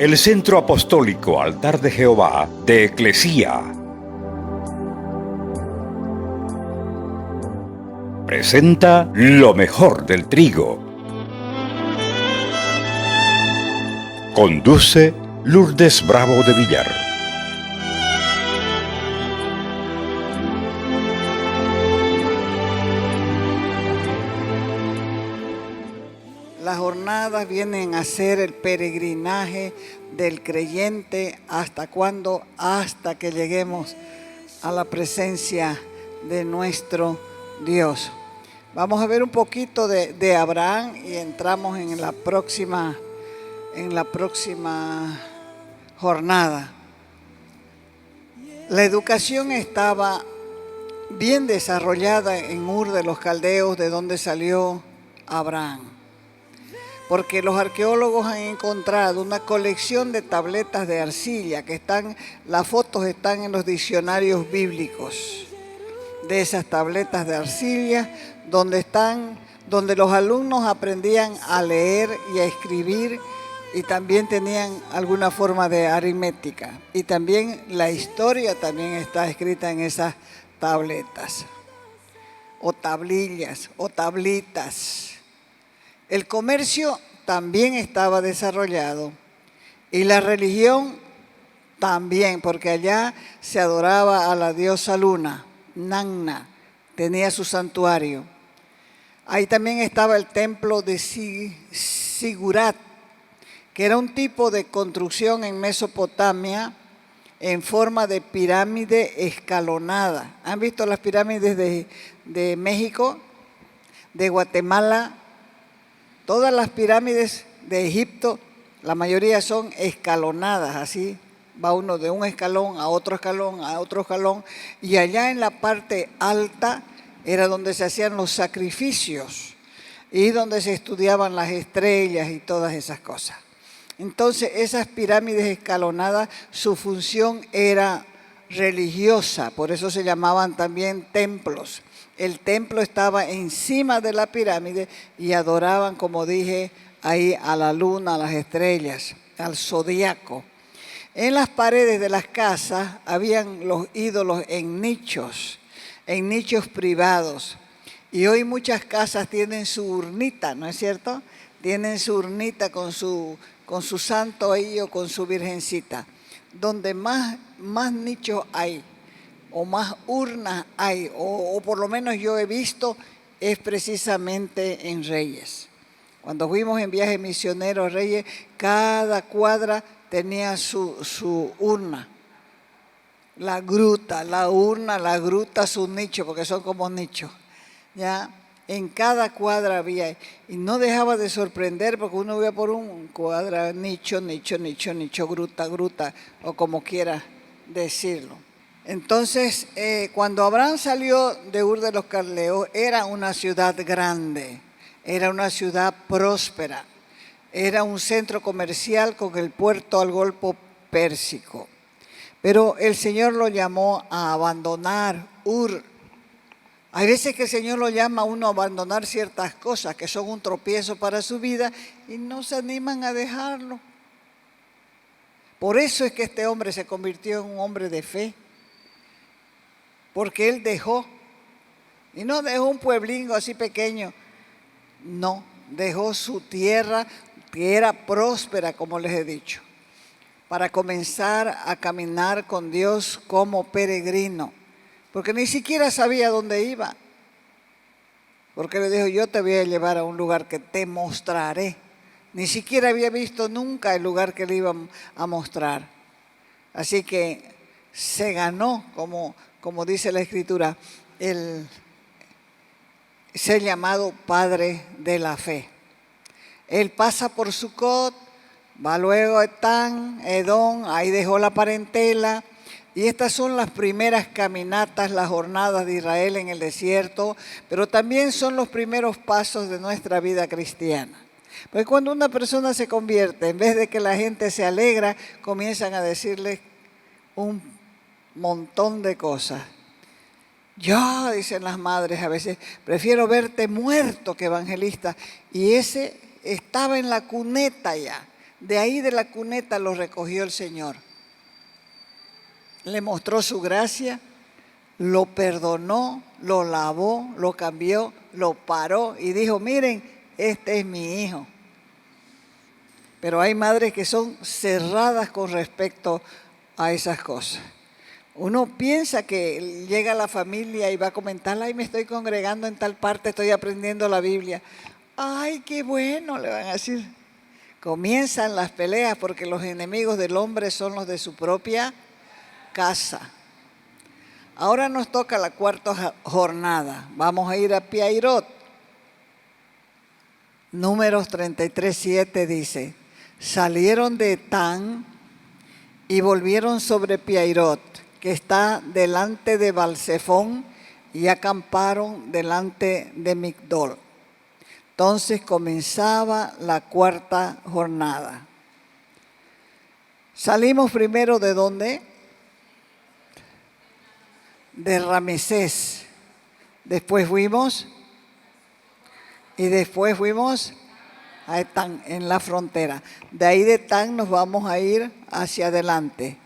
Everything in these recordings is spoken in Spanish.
el Centro Apostólico Altar de Jehová de Eclesía presenta lo mejor del trigo. Conduce Lourdes Bravo de Villar. Las jornadas vienen a ser el peregrinaje del creyente. ¿Hasta cuándo? Hasta que lleguemos a la presencia de nuestro Dios. Vamos a ver un poquito de Abraham y entramos en la próxima jornada. La educación estaba bien desarrollada en Ur de los Caldeos, de donde salió Abraham. Porque los arqueólogos han encontrado una colección de tabletas de arcilla las fotos están en los diccionarios bíblicos de esas tabletas de arcilla, donde los alumnos aprendían a leer y a escribir y también tenían alguna forma de aritmética. Y también la historia también está escrita en esas tabletas, o tablillas, o tablitas. El comercio también estaba desarrollado y la religión también, porque allá se adoraba a la diosa Luna, Nanna, tenía su santuario. Ahí también estaba el templo de Sigurat, que era un tipo de construcción en Mesopotamia en forma de pirámide escalonada. ¿Han visto las pirámides de México, de Guatemala? Todas las pirámides de Egipto, la mayoría son escalonadas, así va uno de un escalón a otro escalón, a otro escalón, y allá en la parte alta era donde se hacían los sacrificios y donde se estudiaban las estrellas y todas esas cosas. Entonces, esas pirámides escalonadas, su función era religiosa, por eso se llamaban también templos. El templo estaba encima de la pirámide y adoraban, como dije, ahí a la luna, a las estrellas, al zodiaco. En las paredes de las casas habían los ídolos en nichos privados. Y hoy muchas casas tienen su urnita, ¿no es cierto? Tienen su urnita con su santo ahí o con su virgencita. Donde más nichos hay, o más urnas hay, o por lo menos yo he visto, es precisamente en Reyes. Cuando fuimos en viaje misionero a Reyes, cada cuadra tenía su urna. La gruta, la urna, la gruta, su nicho, porque son como nichos. ¿Ya? En cada cuadra había, y no dejaba de sorprender, porque uno veía por un cuadra, nicho, gruta, o como quiera decirlo. Entonces, cuando Abraham salió de Ur de los Caldeos, era una ciudad grande, era una ciudad próspera, era un centro comercial con el puerto al Golfo Pérsico. Pero el Señor lo llamó a abandonar Ur. Hay veces que el Señor lo llama a uno a abandonar ciertas cosas que son un tropiezo para su vida y no se animan a dejarlo. Por eso es que este hombre se convirtió en un hombre de fe. Porque él dejó, y no dejó un pueblingo así pequeño, no, dejó su tierra que era próspera, como les he dicho, para comenzar a caminar con Dios como peregrino, porque ni siquiera sabía dónde iba, porque le dijo, yo te voy a llevar a un lugar que te mostraré. Ni siquiera había visto nunca el lugar que le iban a mostrar. Así que se ganó, como dice la Escritura, ser llamado padre de la fe. Él pasa por Sucot, va luego a Etán, Edom, ahí dejó la parentela. Y estas son las primeras caminatas, las jornadas de Israel en el desierto, pero también son los primeros pasos de nuestra vida cristiana. Porque cuando una persona se convierte, en vez de que la gente se alegra, comienzan a decirle un montón de cosas. Yo, dicen las madres a veces, prefiero verte muerto que evangelista. Y ese estaba en la cuneta ya. De ahí de la cuneta lo recogió el Señor. Le mostró su gracia, lo perdonó, lo lavó, lo cambió, lo paró y dijo, miren, este es mi hijo. Pero hay madres que son cerradas con respecto a esas cosas. Uno piensa que llega a la familia y va a comentar, ay, me estoy congregando en tal parte, estoy aprendiendo la Biblia. Ay, qué bueno, le van a decir. Comienzan las peleas porque los enemigos del hombre son los de su propia casa. Ahora nos toca la cuarta jornada. Vamos a ir a Piairot. Números 33:7 dice, salieron de Etán y volvieron sobre Piairot, que está delante de Balsefón, y acamparon delante de Migdol. Entonces comenzaba la cuarta jornada. Salimos primero ¿de dónde? De Ramesés. Después fuimos a Etán, en la frontera. De ahí de Etán nos vamos a ir hacia adelante,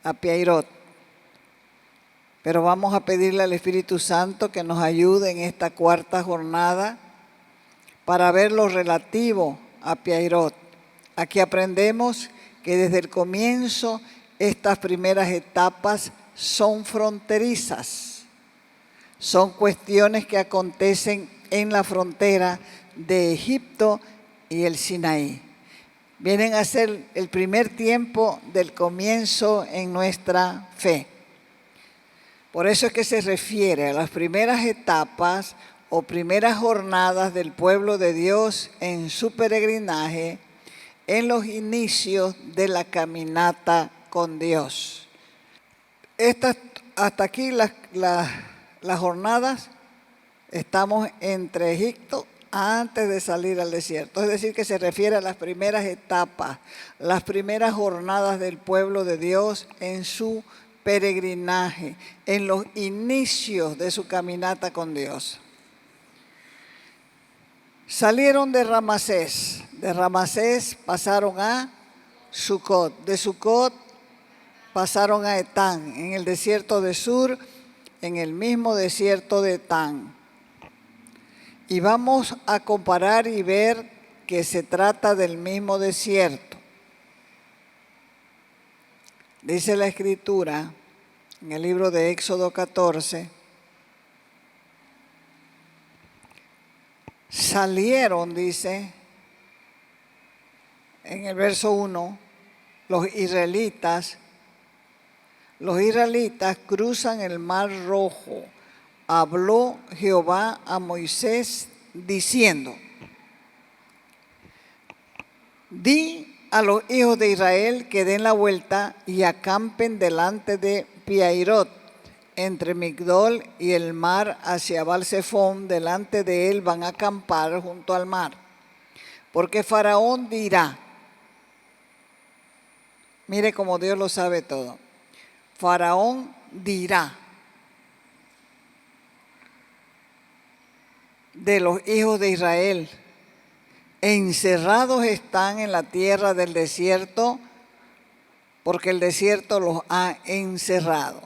a Piairot. Pero vamos a pedirle al Espíritu Santo que nos ayude en esta cuarta jornada para ver lo relativo a Piairot. Aquí aprendemos que desde el comienzo estas primeras etapas son fronterizas. Son cuestiones que acontecen en la frontera de Egipto y el Sinaí. Vienen a ser el primer tiempo del comienzo en nuestra fe. Por eso es que se refiere a las primeras etapas o primeras jornadas del pueblo de Dios en su peregrinaje, en los inicios de la caminata con Dios. Hasta aquí las jornadas, estamos entre Egipto antes de salir al desierto. Es decir, que se refiere a las primeras etapas, las primeras jornadas del pueblo de Dios en su peregrinaje, en los inicios de su caminata con Dios. Salieron de Ramesés pasaron a Sucot, de Sucot pasaron a Etán, en el desierto de Sur, en el mismo desierto de Etán. Y vamos a comparar y ver que se trata del mismo desierto. Dice la Escritura en el libro de Éxodo 14, salieron, dice, en el verso 1, los israelitas cruzan el mar Rojo. Habló Jehová a Moisés diciendo, di a los hijos de Israel que den la vuelta y acampen delante de Piairot, entre Migdol y el mar hacia Balsefón, delante de él van a acampar junto al mar. Porque Faraón dirá, mire cómo Dios lo sabe todo, Faraón dirá de los hijos de Israel, encerrados están en la tierra del desierto, porque el desierto los ha encerrado.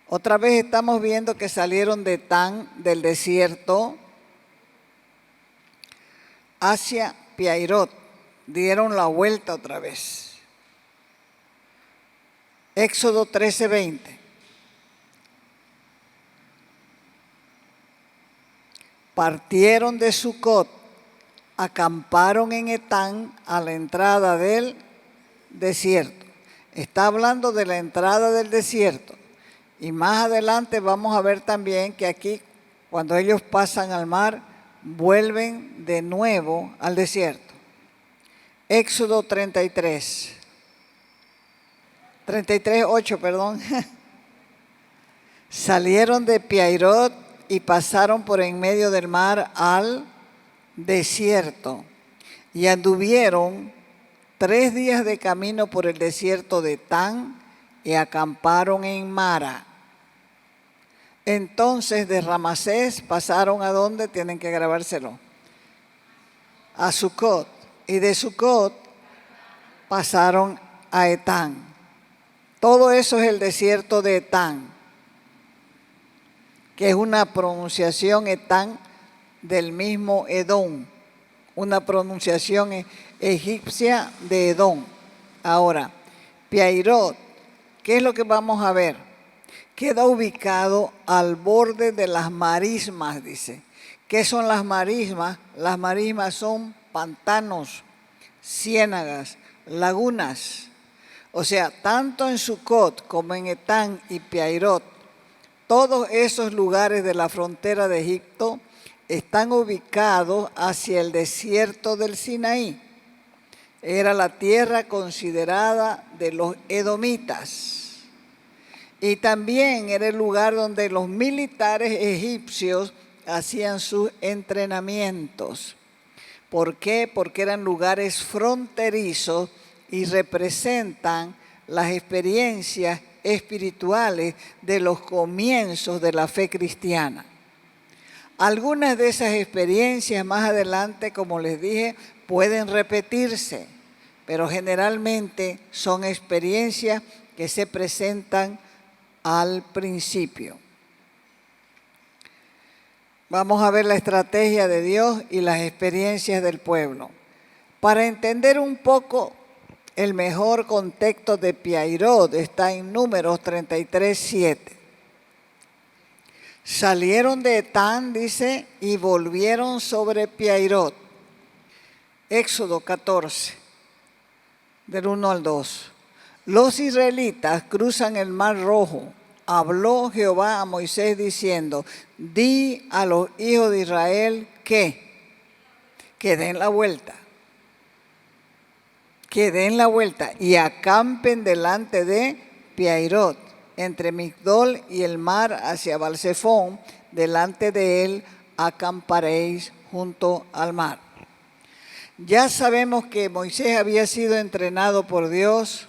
Otra vez estamos viendo que salieron de Etán, del desierto, hacia Piairot, dieron la vuelta otra vez. Éxodo 13:20. Partieron de Sucot, acamparon en Etán a la entrada del desierto. Está hablando de la entrada del desierto. Y más adelante vamos a ver también que aquí, cuando ellos pasan al mar, vuelven de nuevo al desierto. Éxodo 33:8, perdón. Salieron de Piairot y pasaron por en medio del mar al desierto. Y anduvieron 3 días de camino por el desierto de Etán y acamparon en Mara. Entonces de Ramesés pasaron a donde, tienen que grabárselo, a Sucot. Y de Sucot pasaron a Etán. Todo eso es el desierto de Etán, que es una pronunciación Etán del mismo Edom, una pronunciación egipcia de Edom. Ahora, Piairot, ¿qué es lo que vamos a ver? Queda ubicado al borde de las marismas, dice. ¿Qué son las marismas? Las marismas son pantanos, ciénagas, lagunas. O sea, tanto en Sucot como en Etán y Piairot, todos esos lugares de la frontera de Egipto están ubicados hacia el desierto del Sinaí. Era la tierra considerada de los edomitas. Y también era el lugar donde los militares egipcios hacían sus entrenamientos. ¿Por qué? Porque eran lugares fronterizos y representan las experiencias espirituales de los comienzos de la fe cristiana. Algunas de esas experiencias más adelante, como les dije, pueden repetirse, pero generalmente son experiencias que se presentan al principio. Vamos a ver la estrategia de Dios y las experiencias del pueblo. Para entender un poco el mejor contexto de Piairot está en Números 33:7. Salieron de Etán, dice, y volvieron sobre Piairot. Éxodo 14, del 1 al 2. Los israelitas cruzan el Mar Rojo. Habló Jehová a Moisés diciendo, di a los hijos de Israel que den la vuelta. Que den la vuelta y acampen delante de Piairot, entre Migdol y el mar hacia Balsefón, delante de él acamparéis junto al mar. Ya sabemos que Moisés había sido entrenado por Dios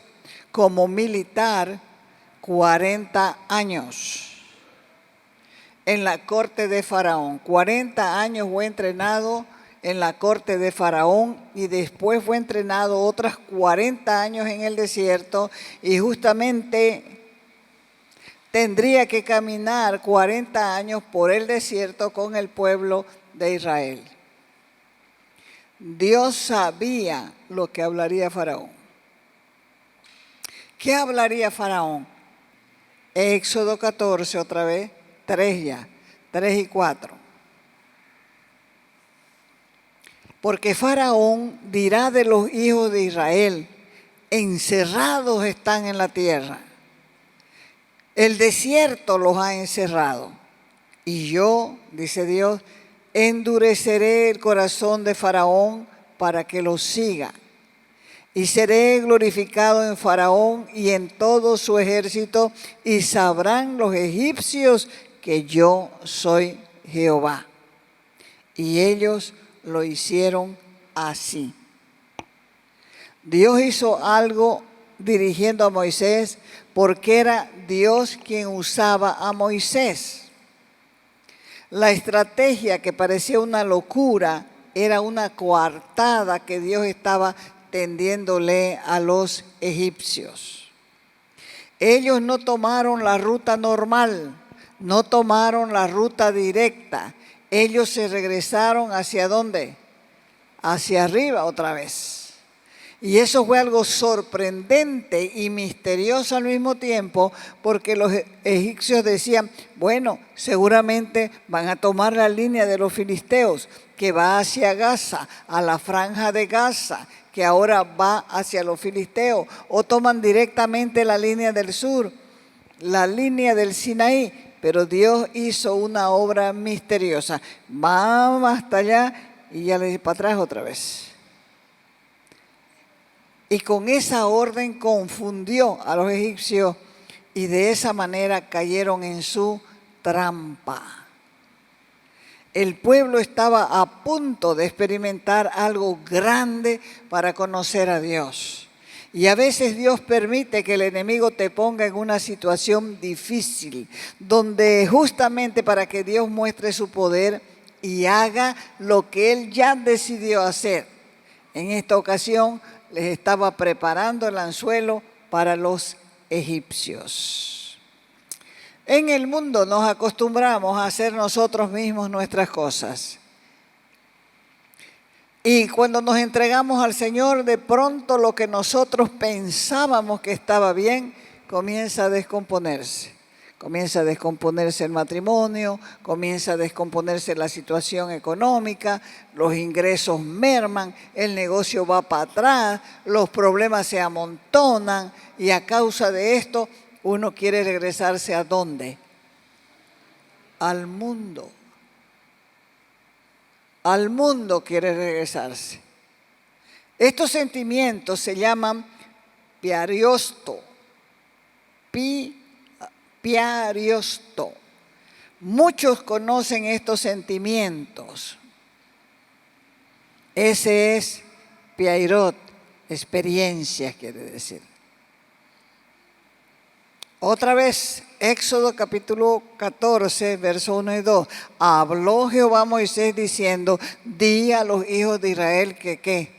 como militar 40 años en la corte de Faraón. 40 años fue entrenado en la corte de Faraón y después fue entrenado otros 40 años en el desierto y justamente tendría que caminar 40 años por el desierto con el pueblo de Israel. Dios sabía lo que hablaría Faraón. ¿Qué hablaría Faraón? Éxodo 14 otra vez, 3 y 4. Porque Faraón dirá de los hijos de Israel, encerrados están en la tierra. El desierto los ha encerrado. Y yo, dice Dios, endureceré el corazón de Faraón para que los siga. Y seré glorificado en Faraón y en todo su ejército, y sabrán los egipcios que yo soy Jehová. Y ellos lo hicieron así. Dios hizo algo dirigiendo a Moisés porque era Dios quien usaba a Moisés. La estrategia que parecía una locura era una coartada que Dios estaba tendiéndole a los egipcios. Ellos no tomaron la ruta normal, no tomaron la ruta directa. Ellos se regresaron ¿hacia dónde? Hacia arriba otra vez. Y eso fue algo sorprendente y misterioso al mismo tiempo, porque los egipcios decían, bueno, seguramente van a tomar la línea de los filisteos, que va hacia Gaza, a la franja de Gaza, que ahora va hacia los filisteos, o toman directamente la línea del sur, la línea del Sinaí. Pero Dios hizo una obra misteriosa. Vamos hasta allá y ya le dice para atrás otra vez. Y con esa orden confundió a los egipcios y de esa manera cayeron en su trampa. El pueblo estaba a punto de experimentar algo grande para conocer a Dios. Y a veces Dios permite que el enemigo te ponga en una situación difícil, donde justamente para que Dios muestre su poder y haga lo que Él ya decidió hacer. En esta ocasión, les estaba preparando el anzuelo para los egipcios. En el mundo nos acostumbramos a hacer nosotros mismos nuestras cosas. Y cuando nos entregamos al Señor, de pronto lo que nosotros pensábamos que estaba bien, comienza a descomponerse. Comienza a descomponerse el matrimonio, comienza a descomponerse la situación económica, los ingresos merman, el negocio va para atrás, los problemas se amontonan y a causa de esto uno quiere regresarse ¿a dónde? Al mundo. Al mundo quiere regresarse. Estos sentimientos se llaman piariosto. Piariosto. Muchos conocen estos sentimientos. Ese es piairot, experiencia quiere decir. Otra vez, Éxodo capítulo 14, verso 1 y 2. Habló Jehová a Moisés diciendo, di a los hijos de Israel que ¿qué?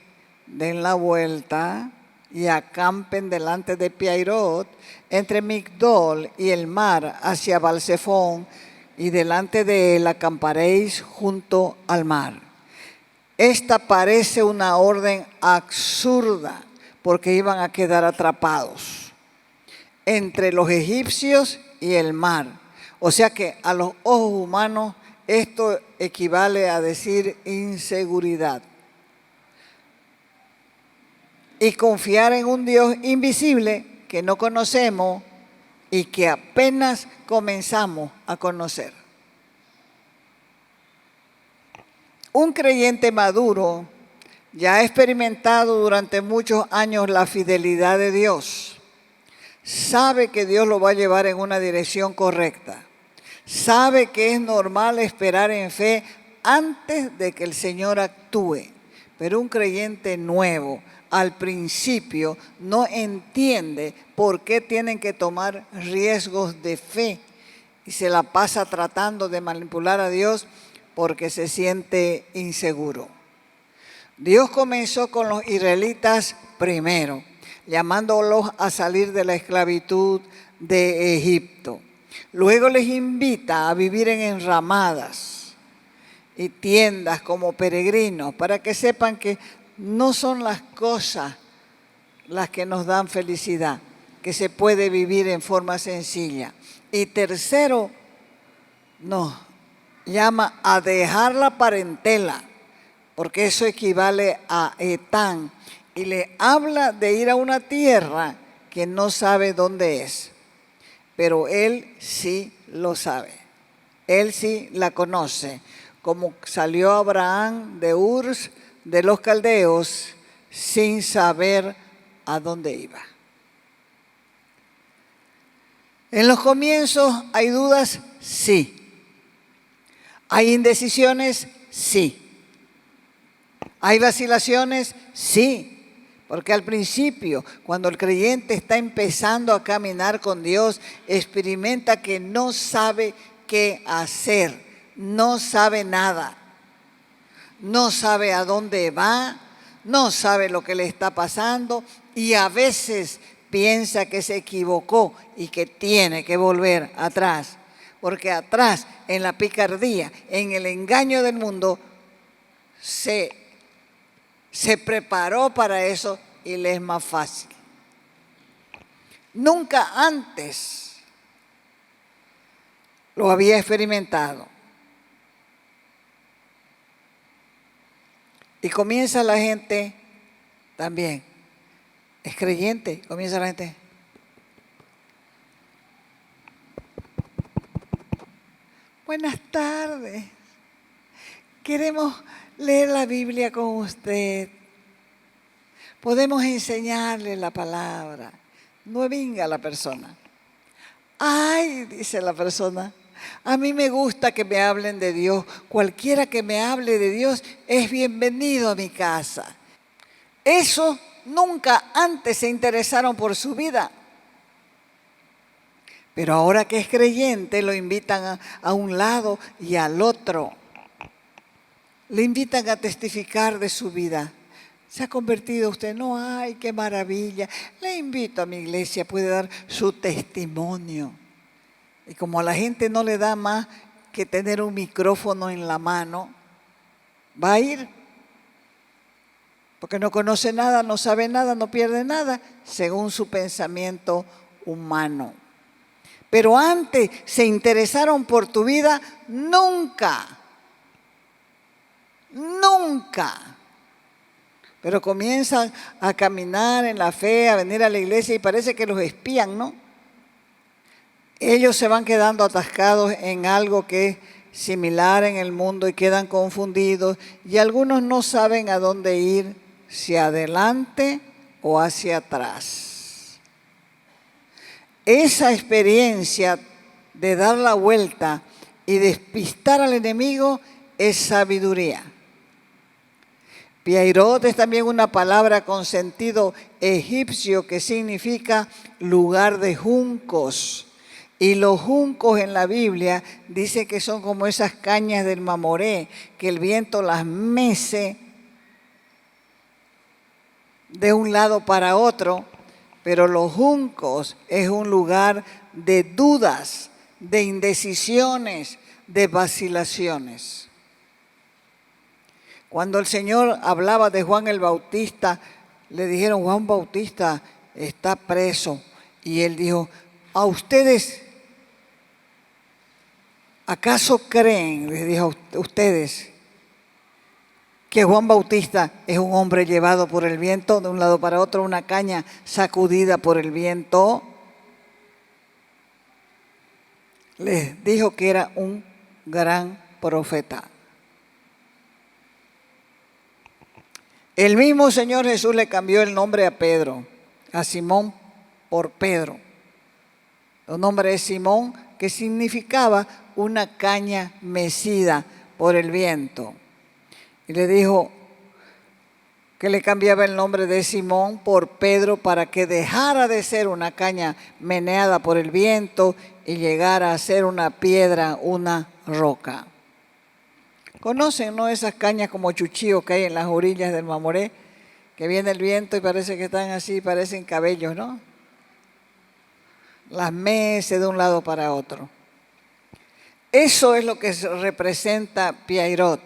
Den la vuelta y acampen delante de Piairot, entre Migdol y el mar, hacia Balsefón, y delante de él acamparéis junto al mar. Esta parece una orden absurda, porque iban a quedar atrapados entre los egipcios y el mar. O sea que a los ojos humanos esto equivale a decir inseguridad. Y confiar en un Dios invisible que no conocemos y que apenas comenzamos a conocer. Un creyente maduro ya ha experimentado durante muchos años la fidelidad de Dios. Sabe que Dios lo va a llevar en una dirección correcta. Sabe que es normal esperar en fe antes de que el Señor actúe. Pero un creyente nuevo, al principio, no entiende por qué tienen que tomar riesgos de fe y se la pasa tratando de manipular a Dios porque se siente inseguro. Dios comenzó con los israelitas primero, llamándolos a salir de la esclavitud de Egipto. Luego les invita a vivir en enramadas y tiendas como peregrinos para que sepan que no son las cosas las que nos dan felicidad, que se puede vivir en forma sencilla. Y tercero, nos llama a dejar la parentela, porque eso equivale a Etán, y le habla de ir a una tierra que no sabe dónde es, pero él sí lo sabe, él sí la conoce, como salió Abraham de Ur de los caldeos sin saber a dónde iba. En los comienzos hay dudas, sí. Hay indecisiones, sí. Hay vacilaciones, sí. Porque al principio, cuando el creyente está empezando a caminar con Dios, experimenta que no sabe qué hacer, no sabe nada. No sabe a dónde va, no sabe lo que le está pasando y a veces piensa que se equivocó y que tiene que volver atrás. Porque atrás, en la picardía, en el engaño del mundo, se preparó para eso y le es más fácil. Nunca antes lo había experimentado. Y comienza la gente también, es creyente, comienza la gente. Buenas tardes, queremos leer la Biblia con usted. Podemos enseñarle la palabra. No venga la persona. Ay, dice la persona, a mí me gusta que me hablen de Dios. Cualquiera que me hable de Dios es bienvenido a mi casa. Eso nunca antes se interesaron por su vida. Pero ahora que es creyente lo invitan a un lado y al otro. Le invitan a testificar de su vida. ¿Se ha convertido usted? No, ay, qué maravilla. Le invito a mi iglesia, puede dar su testimonio. Y como a la gente no le da más que tener un micrófono en la mano, va a ir. Porque no conoce nada, no sabe nada, no pierde nada, según su pensamiento humano. Pero antes se interesaron por tu vida, nunca. Nunca. Pero comienzan a caminar en la fe, a venir a la iglesia y parece que los espían, ¿no? Ellos se van quedando atascados en algo que es similar en el mundo y quedan confundidos y algunos no saben a dónde ir, si adelante o hacia atrás. Esa experiencia de dar la vuelta y despistar al enemigo es sabiduría. Piairot es también una palabra con sentido egipcio que significa lugar de juncos. Y los juncos en la Biblia dice que son como esas cañas del Mamoré, que el viento las mece de un lado para otro, pero los juncos es un lugar de dudas, de indecisiones, de vacilaciones. Cuando el Señor hablaba de Juan el Bautista, le dijeron, Juan Bautista está preso. Y él dijo, ¿a ustedes acaso creen, les dijo a ustedes, que Juan Bautista es un hombre llevado por el viento de un lado para otro, una caña sacudida por el viento? Les dijo que era un gran profeta. El mismo Señor Jesús le cambió el nombre a Pedro, a Simón por Pedro. El nombre es Simón, que significaba una caña mecida por el viento. Y le dijo que le cambiaba el nombre de Simón por Pedro para que dejara de ser una caña meneada por el viento y llegara a ser una piedra, una roca. ¿Conocen, no, esas cañas como chuchío que hay en las orillas del Mamoré? Que viene el viento y parece que están así, parecen cabellos, ¿no? Las mece de un lado para otro. Eso es lo que representa Piairot.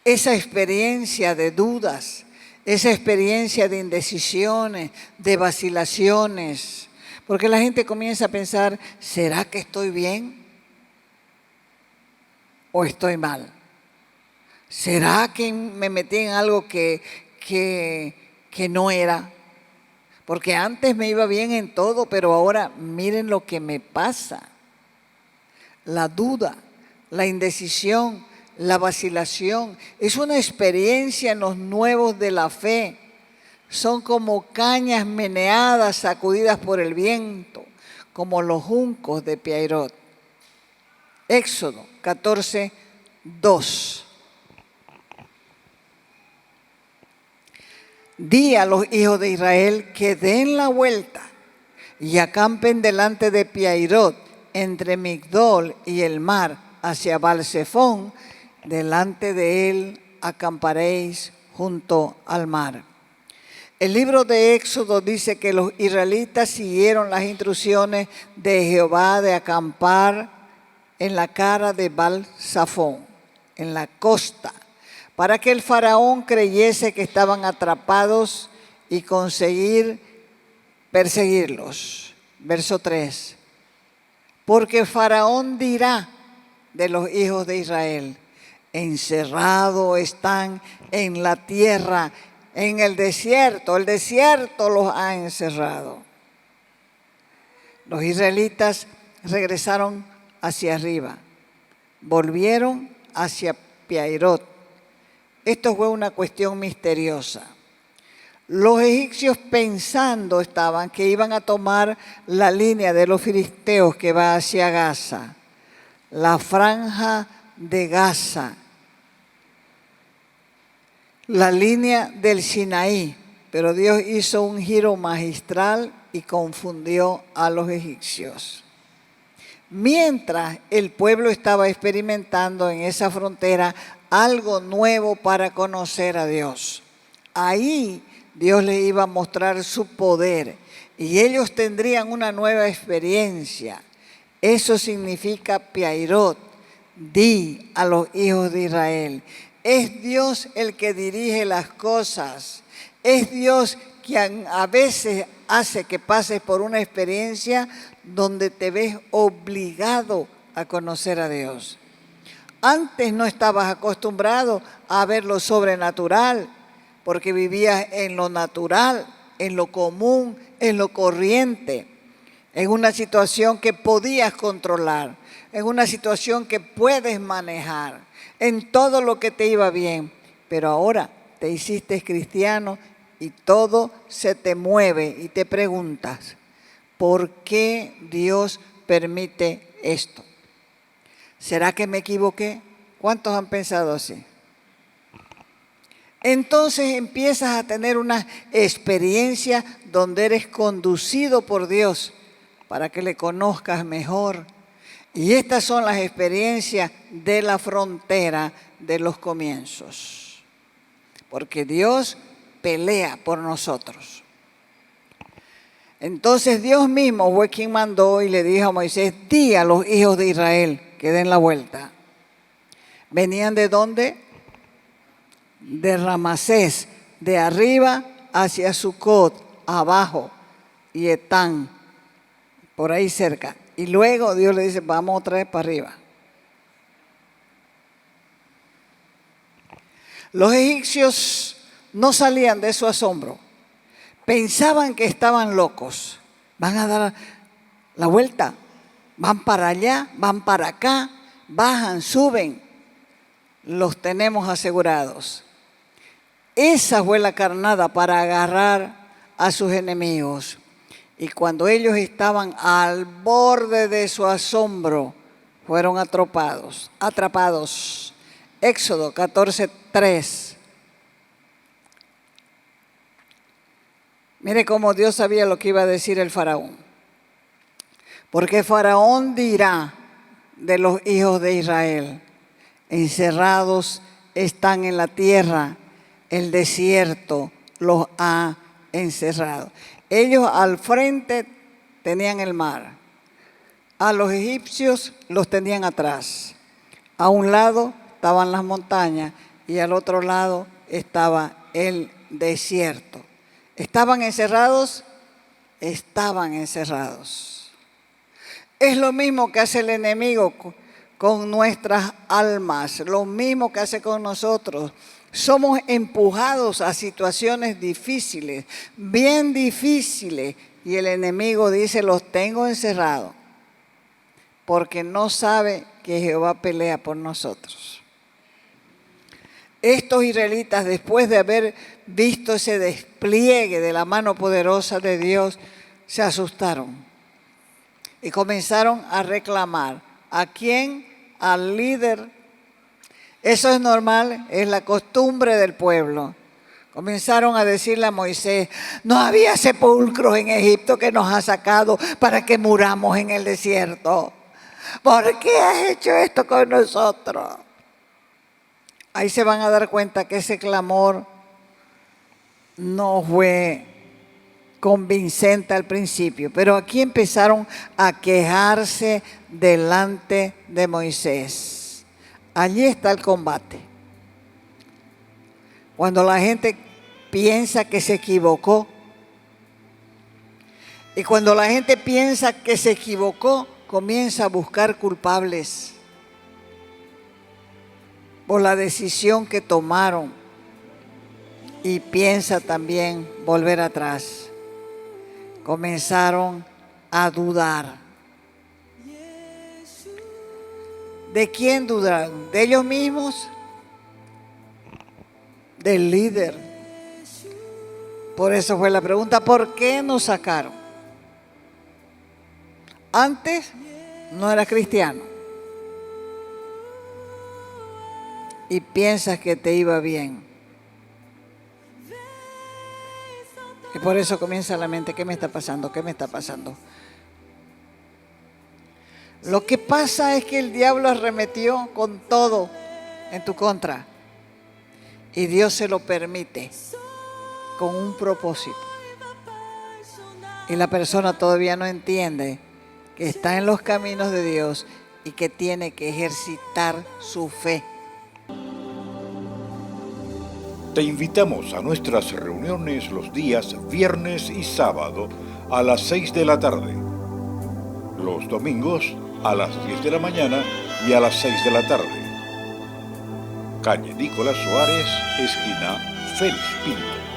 Esa experiencia de dudas, esa experiencia de indecisiones, de vacilaciones. Porque la gente comienza a pensar, ¿será que estoy bien o estoy mal? ¿Será que me metí en algo que no era? Porque antes me iba bien en todo, pero ahora miren lo que me pasa. La duda, la indecisión, la vacilación, es una experiencia en los nuevos de la fe. Son como cañas meneadas, sacudidas por el viento, como los juncos de Piairot. Éxodo 14, 2. Di a los hijos de Israel que den la vuelta y acampen delante de Piairot, entre Migdol y el mar, hacia Baal-Zephón. Delante de él acamparéis junto al mar. El libro de Éxodo dice que los israelitas siguieron las instrucciones de Jehová de acampar en la cara de Baal-Zephón, en la costa, para que el faraón creyese que estaban atrapados y conseguir perseguirlos. Verso 3. Porque faraón dirá de los hijos de Israel, encerrados están en la tierra, en el desierto los ha encerrado. Los israelitas regresaron hacia arriba, volvieron hacia Piairot. Esto fue una cuestión misteriosa. Los egipcios pensando estaban que iban a tomar la línea de los filisteos que va hacia Gaza, la franja de Gaza, la línea del Sinaí, pero Dios hizo un giro magistral y confundió a los egipcios. Mientras el pueblo estaba experimentando en esa frontera algo nuevo para conocer a Dios, Ahí Dios les iba a mostrar su poder y ellos tendrían una nueva experiencia. Eso significa Piairot, di a los hijos de Israel. Es Dios el que dirige las cosas. Es Dios quien a veces hace que pases por una experiencia donde te ves obligado a conocer a Dios. Antes no estabas acostumbrado a ver lo sobrenatural, porque vivías en lo natural, en lo común, en lo corriente, en una situación que podías controlar, en una situación que puedes manejar, en todo lo que te iba bien. Pero ahora te hiciste cristiano y todo se te mueve y te preguntas, ¿por qué Dios permite esto? ¿Será que me equivoqué? ¿Cuántos han pensado así? Entonces empiezas a tener una experiencia donde eres conducido por Dios para que le conozcas mejor. Y estas son las experiencias de la frontera de los comienzos. Porque Dios pelea por nosotros. Entonces Dios mismo fue quien mandó y le dijo a Moisés, di a los hijos de Israel que den la vuelta. ¿Venían de dónde? De Ramasés, de arriba hacia Sucot, abajo, y Etán, por ahí cerca. Y luego Dios le dice, vamos otra vez para arriba. Los egipcios no salían de su asombro. Pensaban que estaban locos. Van a dar la vuelta. Van para allá, van para acá, bajan, suben. Los tenemos asegurados. Esa fue la carnada para agarrar a sus enemigos. Y cuando ellos estaban al borde de su asombro, fueron atrapados. Éxodo 14:3. Mire cómo Dios sabía lo que iba a decir el faraón. Porque Faraón dirá de los hijos de Israel, encerrados están en la tierra, el desierto los ha encerrado. Ellos al frente tenían el mar, a los egipcios los tenían atrás. A un lado estaban las montañas y al otro lado estaba el desierto. ¿Estaban encerrados? Estaban encerrados. Es lo mismo que hace el enemigo con nuestras almas, lo mismo que hace con nosotros. Somos empujados a situaciones difíciles, bien difíciles, y el enemigo dice, los tengo encerrados, porque no sabe que Jehová pelea por nosotros. Estos israelitas, después de haber visto ese despliegue de la mano poderosa de Dios, se asustaron y comenzaron a reclamar. ¿A quién? Al líder. Eso es normal, es la costumbre del pueblo. Comenzaron a decirle a Moisés, no había sepulcros en Egipto que nos ha sacado para que muramos en el desierto. ¿Por qué has hecho esto con nosotros? Ahí se van a dar cuenta que ese clamor no fue convincente al principio, pero aquí empezaron a quejarse delante de Moisés. Allí está el combate. Cuando la gente piensa que se equivocó, y cuando la gente piensa que se equivocó, comienza a buscar culpables por la decisión que tomaron y piensa también volver atrás. Comenzaron a dudar. ¿De quién dudaron? ¿De ellos mismos? Del líder. Por eso fue la pregunta, ¿por qué nos sacaron? Antes no era cristiano y piensas que te iba bien. Y por eso comienza la mente, ¿qué me está pasando? ¿Qué me está pasando? Lo que pasa es que el diablo arremetió con todo en tu contra y Dios se lo permite con un propósito. Y la persona todavía no entiende que está en los caminos de Dios y que tiene que ejercitar su fe. Te invitamos a nuestras reuniones los días viernes y sábado a las 6 de la tarde. Los domingos a las 10 de la mañana y a las 6 de la tarde. Calle Nicolás Suárez, esquina Félix Pinto.